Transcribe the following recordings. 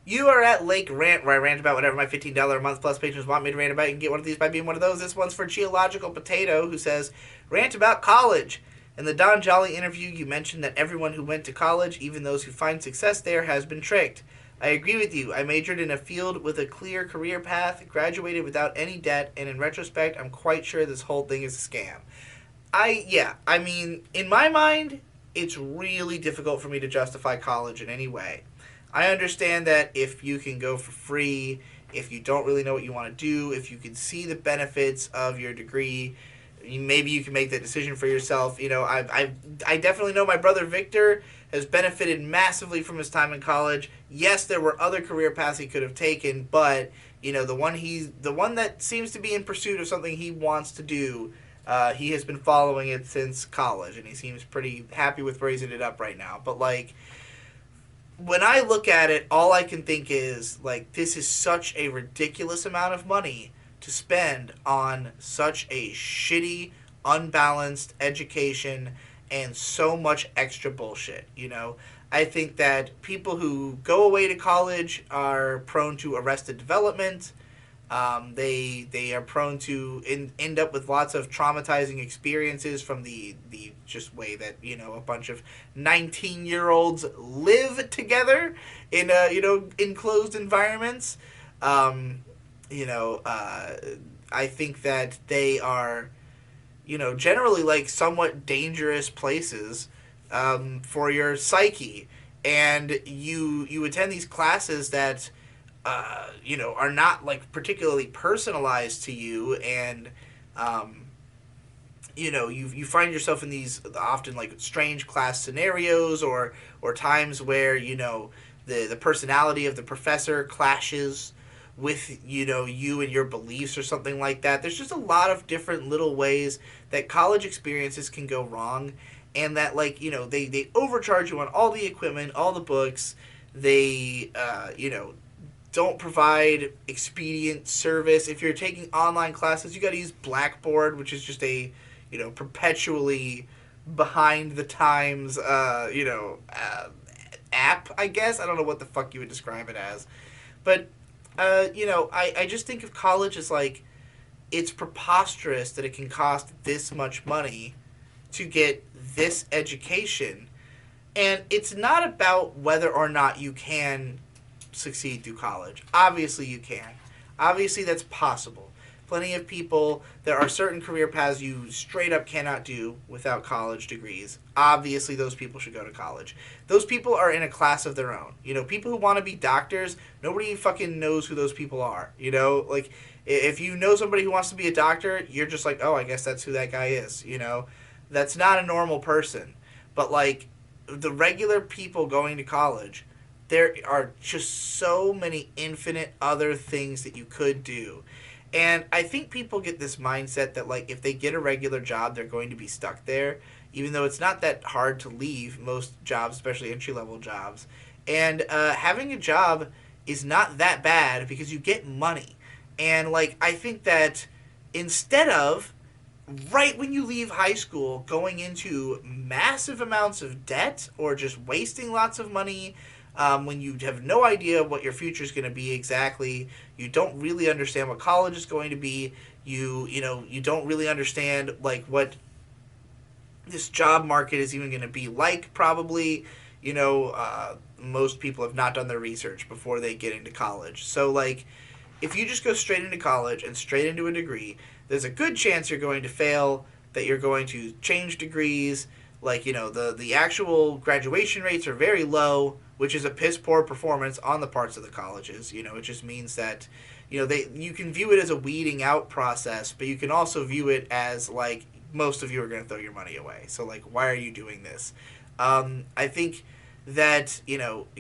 You are at Lake Rant, where I rant about whatever my $15 a month plus patrons want me to rant about. You can get one of these by being one of those. This one's for Geological Potato, who says, rant about college. In the Don Jolly interview, you mentioned that everyone who went to college, even those who find success there, has been tricked. I agree with you. I majored in a field with a clear career path, graduated without any debt, and in retrospect, I'm quite sure this whole thing is a scam. I mean, in my mind, it's really difficult for me to justify college in any way. I understand that if you can go for free, if you don't really know what you want to do, if you can see the benefits of your degree, maybe you can make that decision for yourself. I definitely know my brother Victor has benefited massively from his time in college. Yes, there were other career paths he could have taken, but the one that seems to be in pursuit of something he wants to do. He has been following it since college, and he seems pretty happy with where he's ended up right now. But like, when I look at it, all I can think is like, this is such a ridiculous amount of money to spend on such a shitty, unbalanced education and so much extra bullshit. I think that people who go away to college are prone to arrested development. They are prone to end up with lots of traumatizing experiences from the just way that a bunch of 19-year-olds live together in enclosed environments. Um, I think that they are generally like somewhat dangerous places for your psyche, and you attend these classes that are not like particularly personalized to you, and you find yourself in these often like strange class scenarios, or times where the personality of the professor clashes with you and your beliefs or something like that. There's just a lot of different little ways that college experiences can go wrong, and that like they overcharge you on all the equipment, all the books. They don't provide expedient service. If you're taking online classes, you got to use Blackboard, which is just a perpetually behind the times app, I guess. I don't know what the fuck you would describe it as, but I just think of college as like, it's preposterous that it can cost this much money to get this education, and it's not about whether or not you can succeed through college. Obviously, you can. Obviously, that's possible. Plenty of people, there are certain career paths you straight up cannot do without college degrees. Obviously, those people should go to college. Those people are in a class of their own. People who want to be doctors, nobody fucking knows who those people are. Like, if you know somebody who wants to be a doctor, you're just like, oh, I guess that's who that guy is. That's not a normal person. But, like, the regular people going to college, there are just so many infinite other things that you could do. And I think people get this mindset that like, if they get a regular job, they're going to be stuck there, even though it's not that hard to leave most jobs, especially entry level jobs. And having a job is not that bad because you get money. And like, I think that instead of right when you leave high school going into massive amounts of debt or just wasting lots of money, when you have no idea what your future is going to be exactly, you don't really understand what college is going to be, you don't really understand like what this job market is even going to be like, probably. Most people have not done their research before they get into college, so like, if you just go straight into college and straight into a degree, there's a good chance you're going to fail, that you're going to change degrees. Like, the actual graduation rates are very low, which is a piss poor performance on the parts of the colleges. It just means that, you can view it as a weeding out process, but you can also view it as like, most of you are going to throw your money away. So like, why are you doing this? I think that,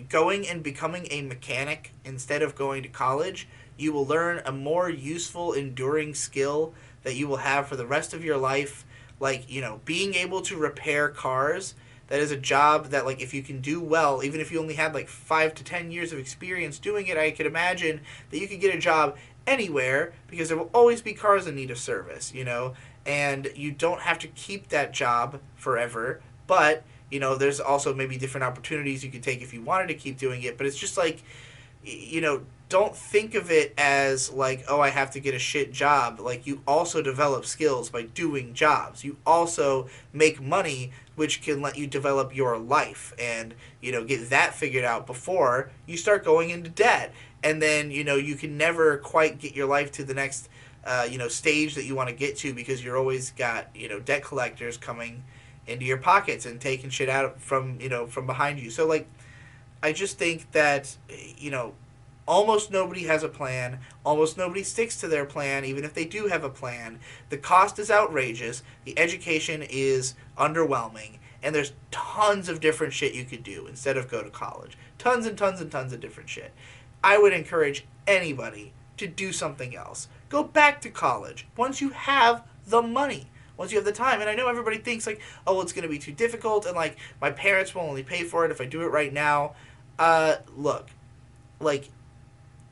going and becoming a mechanic instead of going to college, you will learn a more useful, enduring skill that you will have for the rest of your life. Like, being able to repair cars, that is a job that, like, if you can do well, even if you only had like 5 to 10 years of experience doing it, I could imagine that you could get a job anywhere, because there will always be cars in need of service, and you don't have to keep that job forever. But there's also maybe different opportunities you could take if you wanted to keep doing it. But it's just like, don't think of it as like, oh, I have to get a shit job. Like, you also develop skills by doing jobs. You also make money, which can let you develop your life and, get that figured out before you start going into debt. And then, you can never quite get your life to the next, stage that you want to get to, because you're always got, debt collectors coming into your pockets and taking shit out from behind you. So, like, I just think that, almost nobody has a plan. Almost nobody sticks to their plan, even if they do have a plan. The cost is outrageous. The education is underwhelming. And there's tons of different shit you could do instead of go to college. Tons and tons and tons of different shit. I would encourage anybody to do something else. Go back to college once you have the money. Once you have the time. And I know everybody thinks like, oh, well, it's going to be too difficult, and like my parents will only pay for it if I do it right now. Look, like,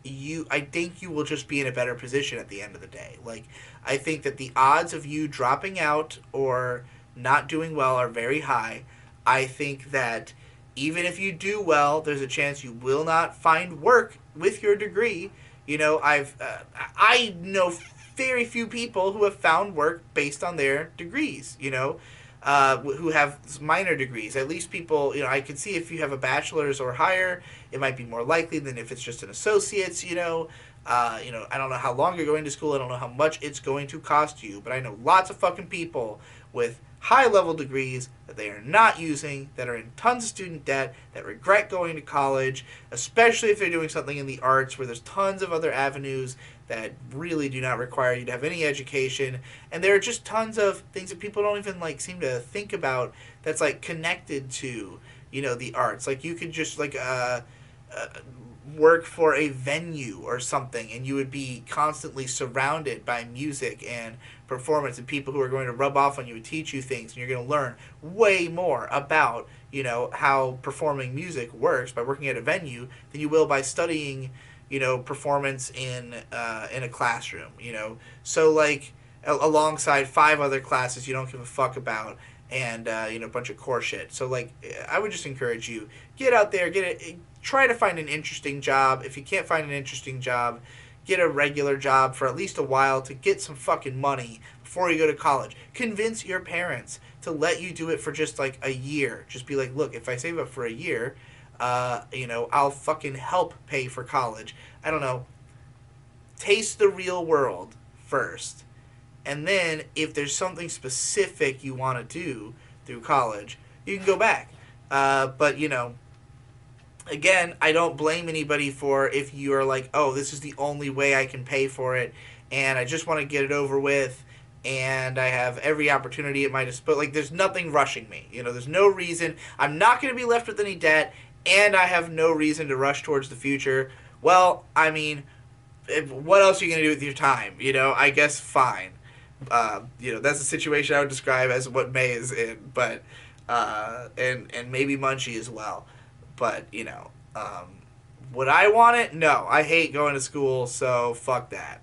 I think you will just be in a better position at the end of the day. Like, I think that the odds of you dropping out or not doing well are very high. I think that even if you do well, there's a chance you will not find work with your degree. I know very few people who have found work based on their degrees. Who have minor degrees. At least people, I can see if you have a bachelor's or higher, it might be more likely than if it's just an associate's. I don't know how long you're going to school. I don't know how much it's going to cost you, but I know lots of fucking people with high level degrees that they are not using, that are in tons of student debt, that regret going to college, especially if they're doing something in the arts where there's tons of other avenues that really do not require you to have any education. And there are just tons of things that people don't even like seem to think about that's like connected to, the arts. Like, you could just like work for a venue or something, and you would be constantly surrounded by music and performance and people who are going to rub off on you and teach you things, and you're going to learn way more about how performing music works by working at a venue than you will by studying performance in a classroom. So like alongside 5 other classes you don't give a fuck about, and a bunch of core shit. So like, I would just encourage you, get out there, try to find an interesting job. If you can't find an interesting job, get a regular job for at least a while to get some fucking money before you go to college. Convince your parents to let you do it for just like a year. Just be like, look, if I save up for a year, I'll fucking help pay for college. I don't know. Taste the real world first. And then if there's something specific you want to do through college, you can go back. But, again, I don't blame anybody for if you're like, oh, this is the only way I can pay for it, and I just want to get it over with, and I have every opportunity at my disposal. Like, there's nothing rushing me. There's no reason. I'm not going to be left with any debt, and I have no reason to rush towards the future. Well, I mean, what else are you going to do with your time? I guess fine. That's the situation I would describe as what May is in, but and maybe Munchie as well. But would I want it? No, I hate going to school, so fuck that.